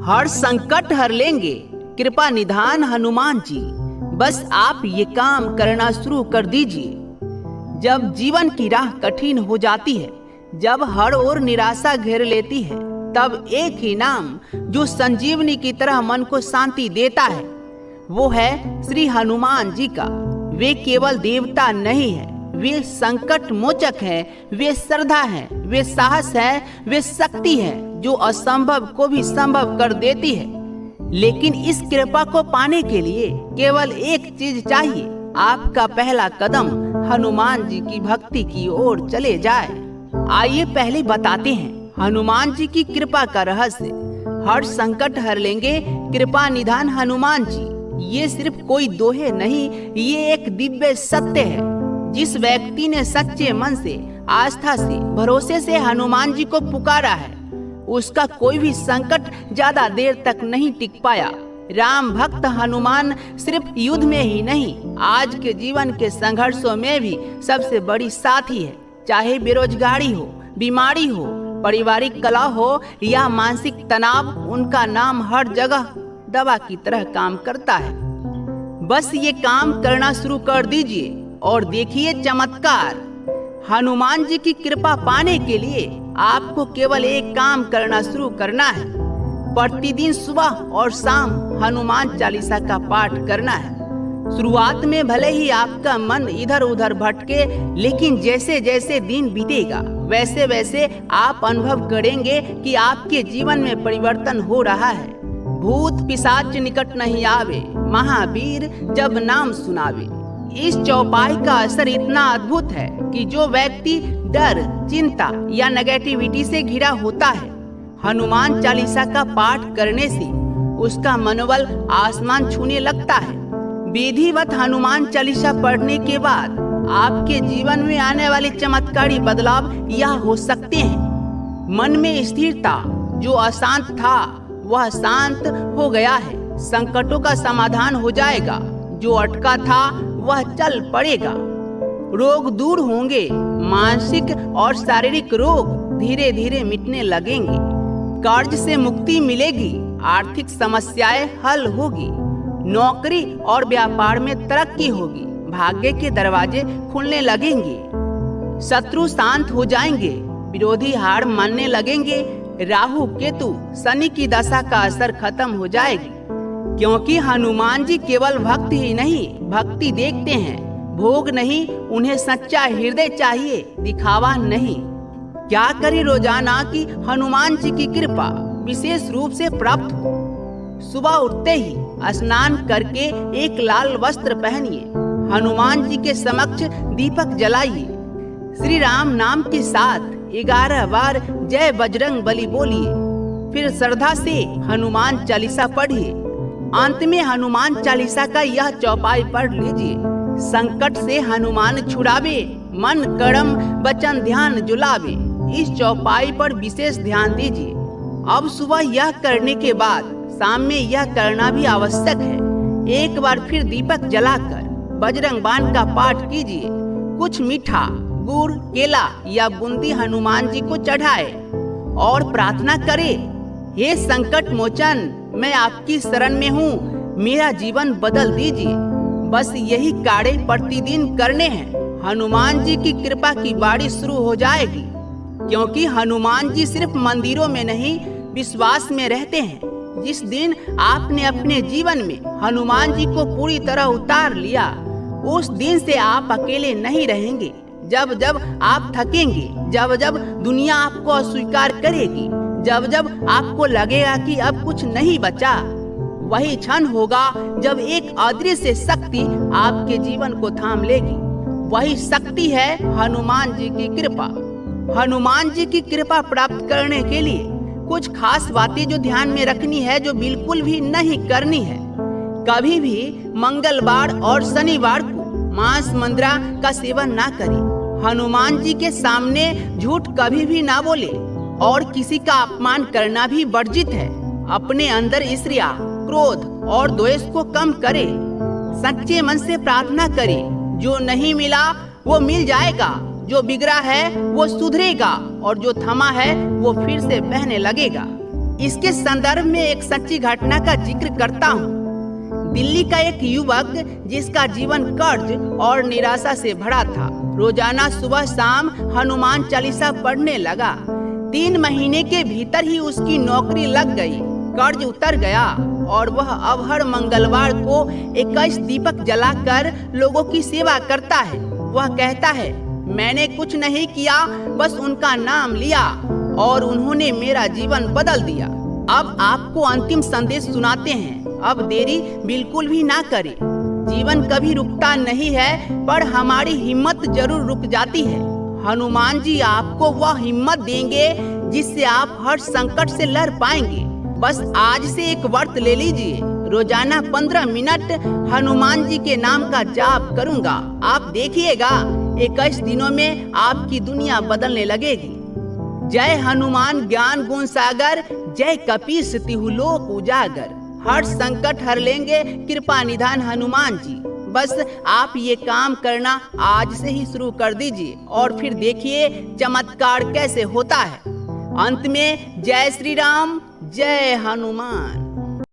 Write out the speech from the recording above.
हर संकट हर लेंगे कृपा निधान हनुमान जी। बस आप ये काम करना शुरू कर दीजिए। जब जीवन की राह कठिन हो जाती है, जब हर ओर निराशा घेर लेती है, तब एक ही नाम जो संजीवनी की तरह मन को शांति देता है, वो है श्री हनुमान जी का। वे केवल देवता नहीं है, वे संकट मोचक है, वे श्रद्धा है, वे साहस है, वे शक्ति है जो असंभव को भी संभव कर देती है। लेकिन इस कृपा को पाने के लिए केवल एक चीज चाहिए, आपका पहला कदम हनुमान जी की भक्ति की ओर चले जाए। आइए पहले बताते हैं हनुमान जी की कृपा का रहस्य। हर संकट हर लेंगे कृपा निधान हनुमान जी। ये सिर्फ कोई दोहे नहीं, ये एक दिव्य सत्य है। जिस व्यक्ति ने सच्चे मन से, आस्था से, भरोसे से हनुमान जी को पुकारा है, उसका कोई भी संकट ज्यादा देर तक नहीं टिक पाया। राम भक्त हनुमान सिर्फ युद्ध में ही नहीं, आज के जीवन के संघर्षों में भी सबसे बड़ी साथी है। चाहे बेरोजगारी हो, बीमारी हो, पारिवारिक कलह हो या मानसिक तनाव, उनका नाम हर जगह दवा की तरह काम करता है। बस ये काम करना शुरू कर दीजिए और देखिए चमत्कार। हनुमान जी की कृपा पाने के लिए आपको केवल एक काम करना शुरू करना है। प्रतिदिन सुबह और शाम हनुमान चालीसा का पाठ करना है। शुरुआत में भले ही आपका मन इधर उधर भटके, लेकिन जैसे जैसे दिन बीतेगा वैसे वैसे आप अनुभव करेंगे कि आपके जीवन में परिवर्तन हो रहा है। भूत पिशाच निकट नहीं आवे, महावीर जब नाम सुनावे। इस चौपाई का असर इतना अद्भुत है कि जो व्यक्ति डर, चिंता या नेगेटिविटी से घिरा होता है, हनुमान चालीसा का पाठ करने से उसका मनोबल आसमान छूने लगता है। विधिवत हनुमान चालीसा पढ़ने के बाद आपके जीवन में आने वाले चमत्कारी बदलाव यह हो सकते हैं। मन में स्थिरता, जो अशांत था वह शांत हो गया है। संकटों का समाधान हो जाएगा, जो अटका था वह चल पड़ेगा। रोग दूर होंगे, मानसिक और शारीरिक रोग धीरे धीरे मिटने लगेंगे। कर्ज से मुक्ति मिलेगी, आर्थिक समस्याएं हल होगी, नौकरी और व्यापार में तरक्की होगी, भाग्य के दरवाजे खुलने लगेंगे, शत्रु शांत हो जाएंगे, विरोधी हार मानने लगेंगे, राहु केतु शनि की दशा का असर खत्म हो जाएगी। क्योंकि हनुमान जी केवल भक्त ही नहीं, भक्ति देखते हैं, भोग नहीं, उन्हें सच्चा हृदय चाहिए, दिखावा नहीं। क्या करें रोजाना कि हनुमान जी की कृपा विशेष रूप से प्राप्त हो। सुबह उठते ही स्नान करके एक लाल वस्त्र पहनिए, हनुमान जी के समक्ष दीपक जलाइए, श्री राम नाम के साथ 11 बार जय बजरंग बली बोलिए, फिर श्रद्धा से हनुमान चालीसा पढ़िए। अंत में हनुमान चालीसा का यह चौपाई पढ़ लीजिए। संकट से हनुमान छुड़ावे, मन कर्म वचन ध्यान जुलावे। इस चौपाई पर विशेष ध्यान दीजिए। अब सुबह यह करने के बाद शाम में यह करना भी आवश्यक है। एक बार फिर दीपक जलाकर बजरंग बाण का पाठ कीजिए। कुछ मीठा, गुड़, केला या बूंदी हनुमान जी को चढ़ाए और प्रार्थना करे, हे संकट मोचन, मैं आपकी शरण में हूँ, मेरा जीवन बदल दीजिए। बस यही कार्य प्रतिदिन करने हैं। हनुमान जी की कृपा की बारिश शुरू हो जाएगी। क्योंकि हनुमान जी सिर्फ मंदिरों में नहीं, विश्वास में रहते हैं। जिस दिन आपने अपने जीवन में हनुमान जी को पूरी तरह उतार लिया, उस दिन से आप अकेले नहीं रहेंगे। जब जब आप थकेंगे, जब जब दुनिया आपको अस्वीकार करेगी, जब जब आपको लगेगा कि अब कुछ नहीं बचा, वही क्षण होगा जब एक अदृश्य शक्ति आपके जीवन को थाम लेगी। वही शक्ति है हनुमान जी की कृपा। हनुमान जी की कृपा प्राप्त करने के लिए कुछ खास बातें जो ध्यान में रखनी है, जो बिल्कुल भी नहीं करनी है। कभी भी मंगलवार और शनिवार को मांस मंद्रा का सेवन ना करें। हनुमान जी के सामने झूठ कभी भी ना बोले और किसी का अपमान करना भी वर्जित है। अपने अंदर ईर्ष्या, क्रोध और द्वेष को कम करे। सच्चे मन से प्रार्थना करे। जो नहीं मिला वो मिल जाएगा, जो बिगड़ा है वो सुधरेगा और जो थमा है वो फिर से बहने लगेगा। इसके संदर्भ में एक सच्ची घटना का जिक्र करता हूँ। दिल्ली का एक युवक जिसका जीवन कर्ज और निराशा से भरा था, रोजाना सुबह शाम हनुमान चालीसा पढ़ने लगा। 3 महीने के भीतर ही उसकी नौकरी लग गई, कर्ज उतर गया और वह अब हर मंगलवार को 21 दीपक जलाकर लोगों की सेवा करता है। वह कहता है, मैंने कुछ नहीं किया, बस उनका नाम लिया और उन्होंने मेरा जीवन बदल दिया। अब आपको अंतिम संदेश सुनाते हैं। अब देरी बिल्कुल भी ना करें। जीवन कभी रुकता नहीं है, पर हमारी हिम्मत जरूर रुक जाती है। हनुमान जी आपको वह हिम्मत देंगे जिससे आप हर संकट से लड़ पाएंगे। बस आज से एक व्रत ले लीजिए। रोजाना 15 मिनट हनुमान जी के नाम का जाप करूंगा। आप देखिएगा 21 दिनों में आपकी दुनिया बदलने लगेगी। जय हनुमान ज्ञान गुण सागर, जय कपीस तिहु लोक उजागर। हर संकट हर लेंगे कृपा निधान हनुमान जी। बस आप ये काम करना आज से ही शुरू कर दीजिए और फिर देखिए चमत्कार कैसे होता है। अंत में जय श्री राम, जय हनुमान।